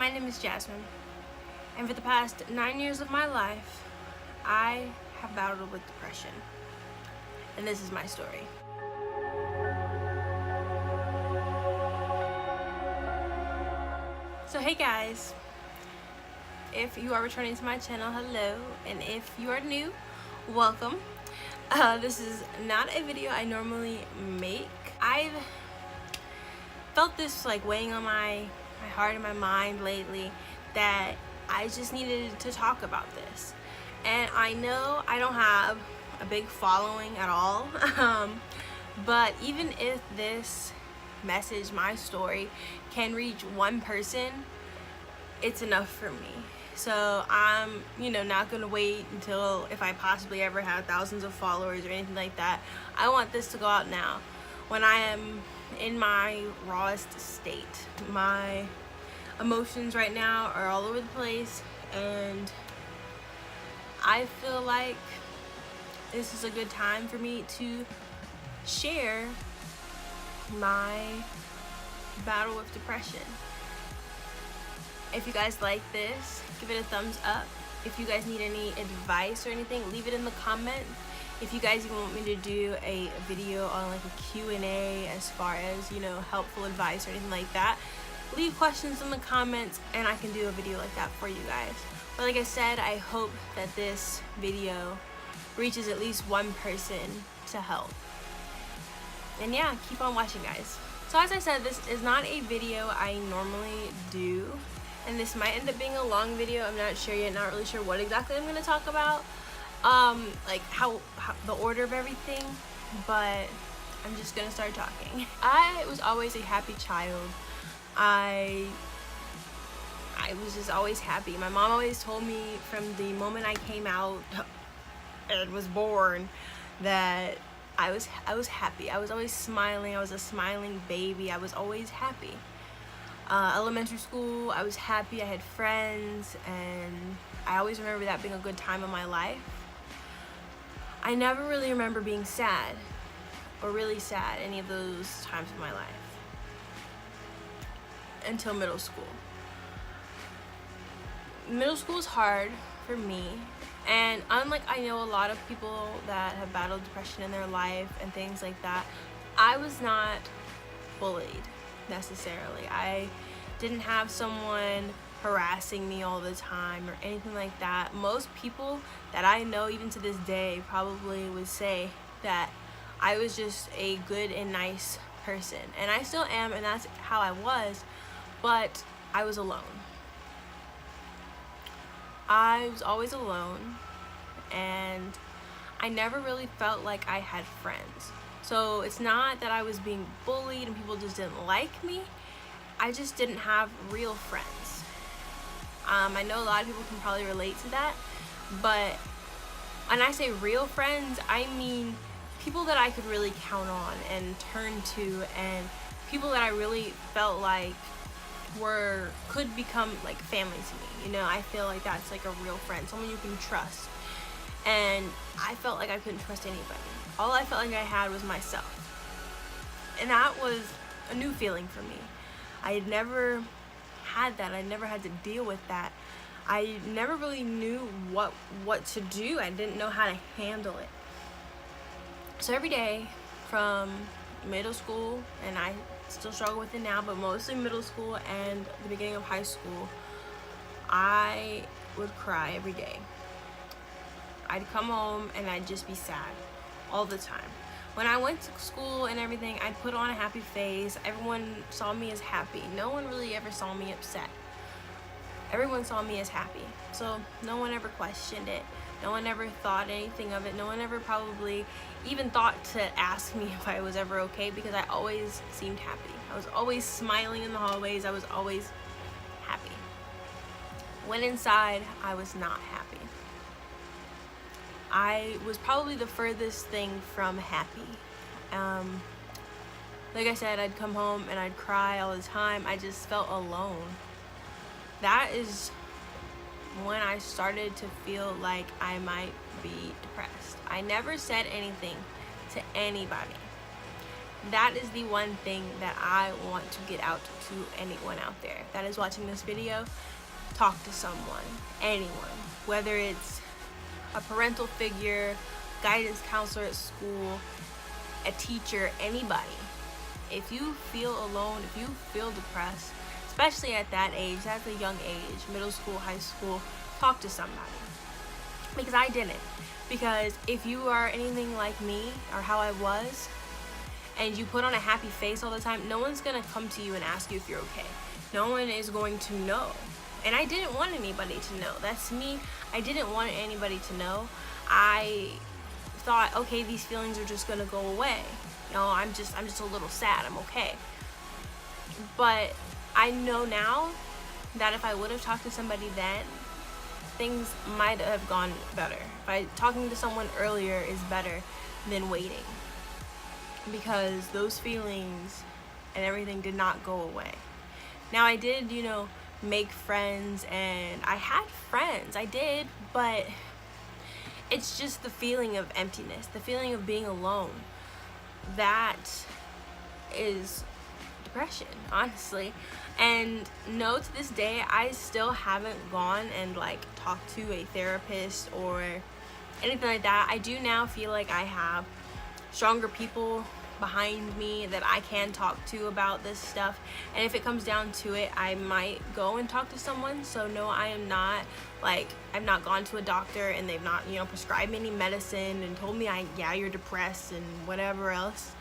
My name is Jasmine, and for the past 9 years of my life, I have battled with depression, and this is my story. So hey guys, if you are returning to my channel, hello, and if you are new, welcome. This is not a video I normally make. I've felt this like weighing on my heart and my mind lately that I just needed to talk about this. And I know I don't have a big following at all, but even if this message, my story, can reach one person, it's enough for me. So I'm, not gonna wait until if I possibly ever have thousands of followers or anything like that. I want this to go out now, when I am in my rawest state. My emotions right now are all over the place, and I feel like this is a good time for me to share my battle with depression. If you guys like this, give it a thumbs up. If you guys need any advice or anything, leave it in the comments. If you guys even want me to do a video on like a Q&A as far as, helpful advice or anything like that, leave questions in the comments and I can do a video like that for you guys. But like I said, I hope that this video reaches at least one person to help. And yeah, keep on watching, guys. So as I said, this is not a video I normally do, and this might end up being a long video. I'm not sure yet, not really sure what exactly I'm going to talk about, like how the order of everything, but I'm just gonna start talking. I was always a happy child. I was just always happy. My mom always told me from the moment I came out and was born that I was happy. I was always smiling. I was a smiling baby. I was always happy. Elementary school, I was happy. I had friends, and I always remember that being a good time in my life. I never really remember being sad or really sad any of those times in my life until middle school. Middle school is hard for me, and unlike I know a lot of people that have battled depression in their life and things like that, I was not bullied necessarily. I didn't have someone harassing me all the time or anything like that. Most people that I know even to this day probably would say that I was just a good and nice person, and I still am, and that's how I was, but I was alone. I was always alone, and I never really felt like I had friends. So it's not that I was being bullied and people just didn't like me. I just didn't have real friends. I know a lot of people can probably relate to that, but when I say real friends, I mean people that I could really count on and turn to, and people that I really felt like could become like family to me. I feel like that's like a real friend, someone you can trust. And I felt like I couldn't trust anybody. All I felt like I had was myself, and that was a new feeling for me. I had never had that. I never had to deal with that. I never really knew what to do. I didn't know how to handle it. So every day from middle school, and I still struggle with it now, but mostly middle school and the beginning of high school, I would cry every day. I'd come home and I'd just be sad all the time. When I went to school and everything, I'd put on a happy face. Everyone saw me as happy. No one really ever saw me upset. Everyone saw me as happy. So no one ever questioned it. No one ever thought anything of it. No one ever probably even thought to ask me if I was ever okay, because I always seemed happy. I was always smiling in the hallways. I was always happy. When inside, I was not happy. I was probably the furthest thing from happy. Like I said, I'd come home and I'd cry all the time. I just felt alone. That is when I started to feel like I might be depressed. I never said anything to anybody. that is the one thing that I want to get out to anyone out there that is watching this video. Talk to someone, anyone, whether it's a parental figure, guidance counselor at school, a teacher, anybody. If you feel alone, if you feel depressed, especially at that age, that's a young age, middle school, high school, talk to somebody. Because I didn't. Because if you are anything like me or how I was, and you put on a happy face all the time, no one's gonna come to you and ask you if you're okay. No one is going to know. And I didn't want anybody to know. That's me. I didn't want anybody to know. I thought, okay, these feelings are just gonna go away. You know, I'm just a little sad. I'm okay. But I know now that if I would have talked to somebody then, things might have gone better. Talking to someone earlier is better than waiting, because those feelings and everything did not go away. Now I did, make friends, and I had friends. I did, but it's just the feeling of emptiness, the feeling of being alone. That is depression, honestly. And no, to this day, I still haven't gone and talked to a therapist or anything like that. I do now feel like I have stronger people behind me that I can talk to about this stuff, and if it comes down to it, I might go and talk to someone. So no, I am not I've not gone to a doctor and they've not prescribed me any medicine and told me you're depressed and whatever else.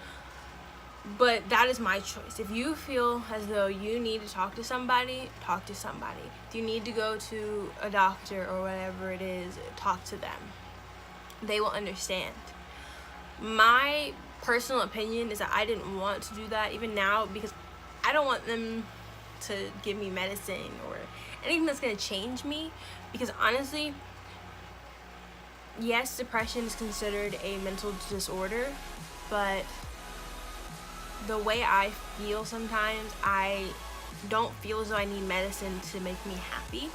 But that is my choice. If you feel as though you need to talk to somebody, talk to somebody. If you need to go to a doctor or whatever it is, talk to them. They will understand. My personal opinion is that I didn't want to do that even now, because I don't want them to give me medicine or anything that's going to change me. Because honestly, yes, depression is considered a mental disorder, but the way I feel sometimes, I don't feel as though I need medicine to make me happy.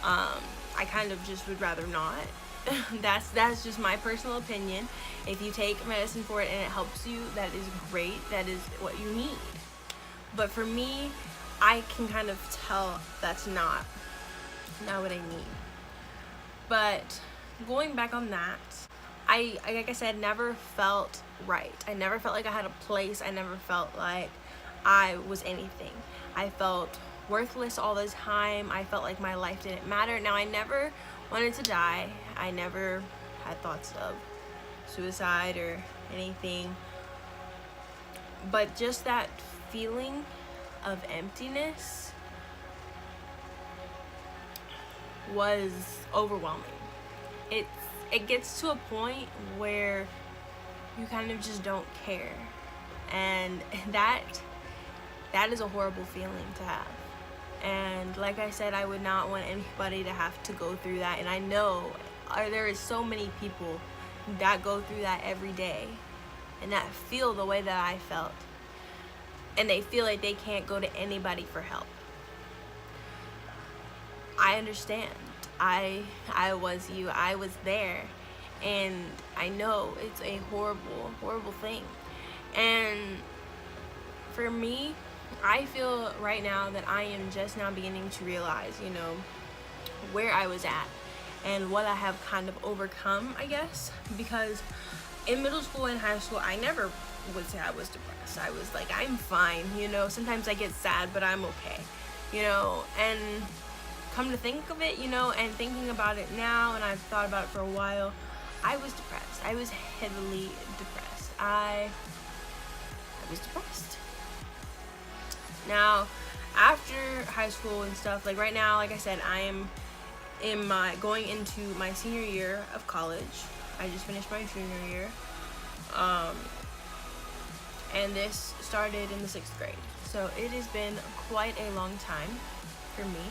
I kind of just would rather not. That's just my personal opinion. If you take medicine for it and it helps you, that is great. That is what you need. But for me, I can kind of tell that's not what I need. But going back on that, I like I said, never felt right. I never felt like I had a place. I never felt like I was anything. I felt worthless all the time. I felt like my life didn't matter. Now, I never wanted to die. I never had thoughts of suicide or anything. But just that feeling of emptiness was overwhelming. It gets to a point where you kind of just don't care, and that is a horrible feeling to have. And like I said, I would not want anybody to have to go through that. And I know there is so many people that go through that every day and that feel the way that I felt, and they feel like they can't go to anybody for help. I understand. I was you. I was there, and I know it's a horrible, horrible thing. And for me, I feel right now that I am just now beginning to realize, where I was at and what I have kind of overcome, I guess. Because in middle school and high school, I never would say I was depressed. I was like, I'm fine, sometimes I get sad, but I'm okay, and come to think of it, and thinking about it now, and I've thought about it for a while, I was depressed. I was heavily depressed. I was depressed. Now, after high school and stuff, right now, like I said, I am going into my senior year of college. I just finished my junior year. And this started in the 6th grade. So it has been quite a long time for me.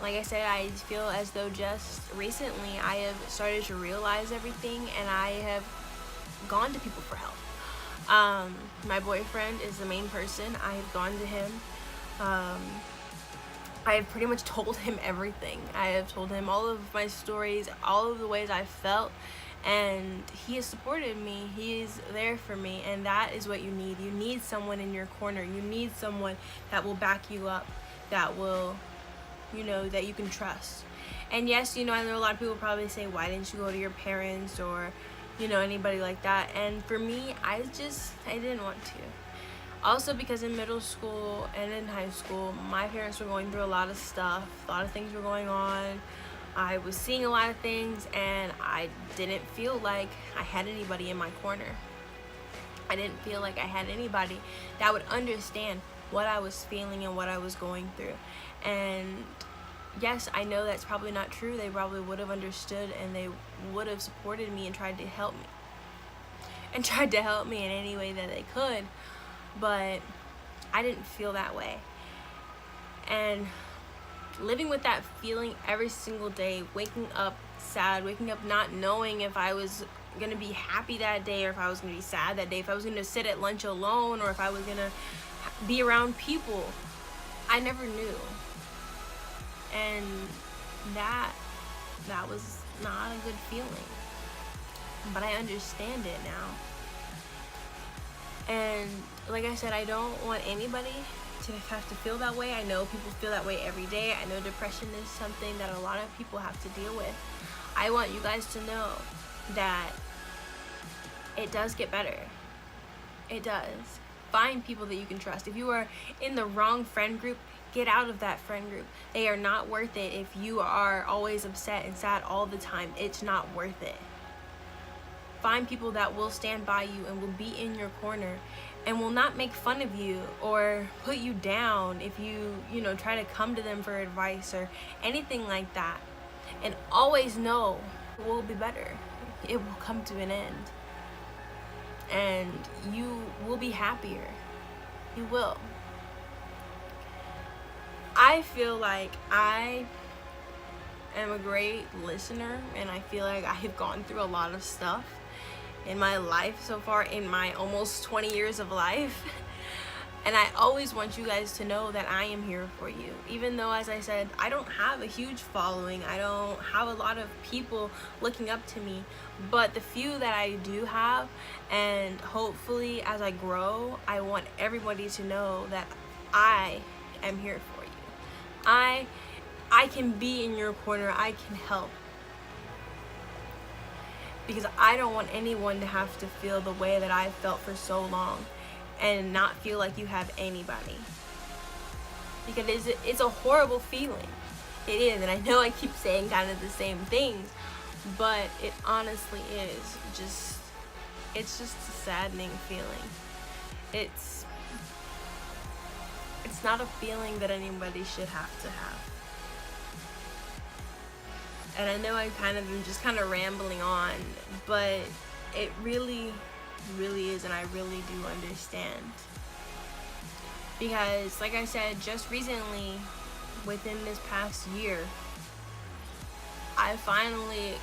Like I said, I feel as though just recently I have started to realize everything, and I have gone to people for help. My boyfriend is the main person. I have gone to him. I have pretty much told him everything. I have told him all of my stories, all of the ways I felt, and he has supported me. He is there for me, and that is what you need. You need someone in your corner. You need someone that will back you up, that will, that you can trust. And yes, I know a lot of people probably say, why didn't you go to your parents or anybody like that? And for me, I didn't want to. Also, because in middle school and in high school, my parents were going through a lot of stuff. A lot of things were going on. I was seeing a lot of things, and I didn't feel like I had anybody in my corner. I didn't feel like I had anybody that would understand what I was feeling and what I was going through. And yes, I know that's probably not true. They probably would have understood, and they would have supported me and tried to help me. And tried to help me in any way that they could. But I didn't feel that way. And living with that feeling every single day, waking up sad, waking up not knowing if I was going to be happy that day or if I was going to be sad that day, if I was going to sit at lunch alone or if I was going to be around people. I never knew. And that was not a good feeling. But I understand it now. And like I said, I don't want anybody to have to feel that way. I know people feel that way every day. I know depression is something that a lot of people have to deal with. I want you guys to know that it does get better. It does. Find people that you can trust. If you are in the wrong friend group, get out of that friend group. They are not worth it. If you are always upset and sad all the time, it's not worth it. Find people that will stand by you and will be in your corner and will not make fun of you or put you down if you try to come to them for advice or anything like that. And always know it will be better. It will come to an end. And you will be happier. You will. I feel like I am a great listener, and I feel like I have gone through a lot of stuff in my life so far, in my almost 20 years of life. And I always want you guys to know that I am here for you. Even though, as I said, I don't have a huge following. I don't have a lot of people looking up to me. But the few that I do have, and hopefully as I grow, I want everybody to know that I am here for you. I can be in your corner. I can help. Because I don't want anyone to have to feel the way that I felt for so long and not feel like you have anybody. Because it's a horrible feeling. It is, and I know I keep saying kind of the same things, but it honestly is it's just a saddening feeling. It's not a feeling that anybody should have to have. And I know I am just rambling on, but it really, really is, and I really do understand. Because, like I said, just recently, within this past year, I finally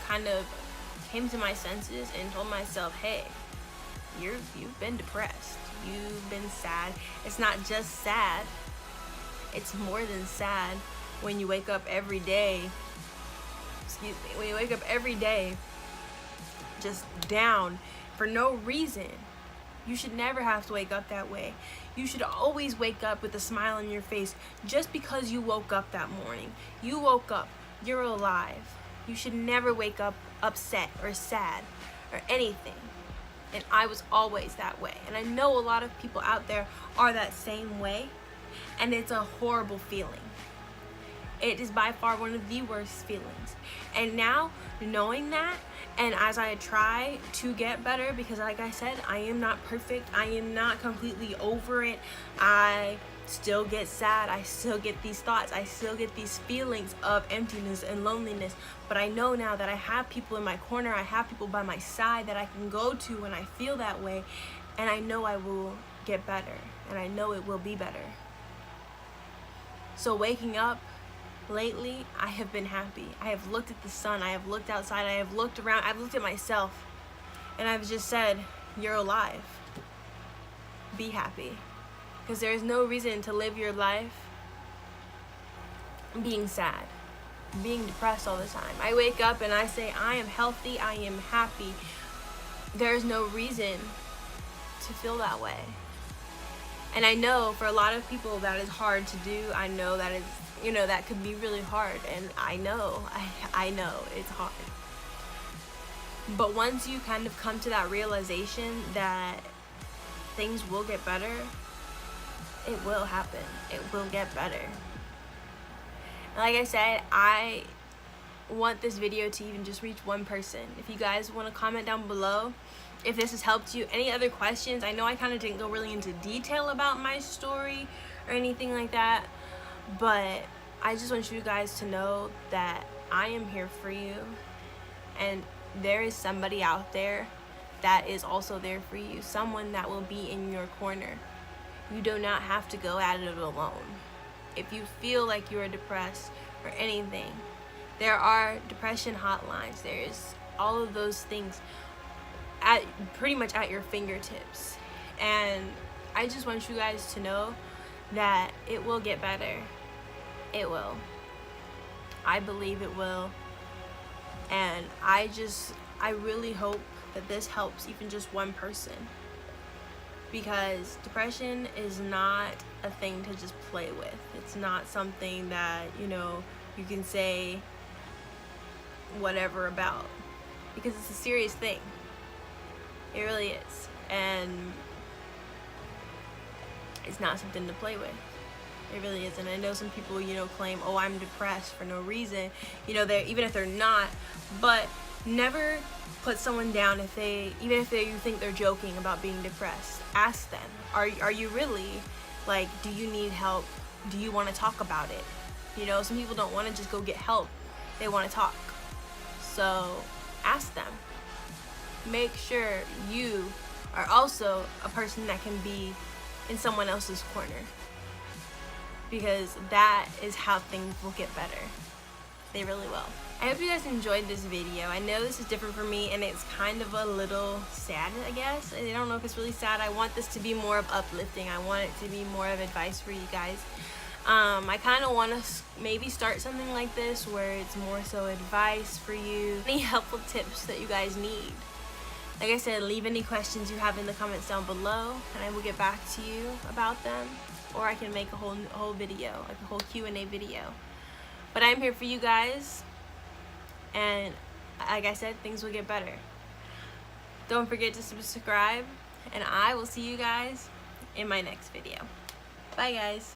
came to my senses and told myself, hey, you've been depressed. You've been sad. It's not just sad. It's more than sad when you wake up every day. When you wake up every day just down for no reason. You should never have to wake up that way. You should always wake up with a smile on your face just because you woke up that morning. You woke up. You're alive. You should never wake up upset or sad or anything. And I was always that way. And I know a lot of people out there are that same way. And it's a horrible feeling. It is by far one of the worst feelings. And now, knowing that, and as I try to get better, because like I said, I am not perfect. I am not completely over it. I still get sad. I still get these thoughts. I still get these feelings of emptiness and loneliness. But I know now that I have people in my corner. I have people by my side that I can go to when I feel that way. And I know I will get better. And I know it will be better. So waking up lately, I have been happy. I have looked at the sun. I have looked outside. I have looked around. I've looked at myself. And I've just said, you're alive. Be happy. Because there is no reason to live your life being sad. being depressed all the time. I wake up and I say, I am healthy, I am happy. There's no reason to feel that way. And I know for a lot of people that is hard to do. I know that is, you know, that could be really hard. And I know it's hard. But once you kind of come to that realization that things will get better, it will happen. It will get better. And like I said, I want this video to even just reach one person. If you guys want to comment down below if this has helped you, any other questions. I know I kind of didn't go really into detail about my story or anything like that, but I just want you guys to know that I am here for you, and there is somebody out there that is also there for you, someone that will be in your corner. You do not have to go at it alone. If you feel like you are depressed or anything, there are depression hotlines. There's all of those things pretty much at your fingertips. And I just want you guys to know that it will get better. It will. I believe it will. And I really hope that this helps even just one person, because depression is not a thing to just play with. It's not something that, you know, you can say whatever about, because it's a serious thing. It really is. And it's not something to play with. It really isn't. I know some people, you know, claim, oh, I'm depressed for no reason, you know, even if they're not. But never put someone down even if you think they're joking about being depressed. Ask them, are you really, like, do you need help? Do you want to talk about it? You know, some people don't want to just go get help. They want to talk. So ask them. Make sure you are also a person that can be in someone else's corner, because that is how things will get better. They really will. I hope you guys enjoyed this video. I know this is different for me, and it's kind of a little sad, I guess. I don't know if it's really sad. I want this to be more of uplifting. I want it to be more of advice for you guys. I kind of want to maybe start something like this where it's more so advice for you. Any helpful tips that you guys need. Like I said, leave any questions you have in the comments down below, and I will get back to you about them. Or I can make a whole video, like a whole Q&A video. But I'm here for you guys, and like I said, things will get better. Don't forget to subscribe, and I will see you guys in my next video. Bye, guys.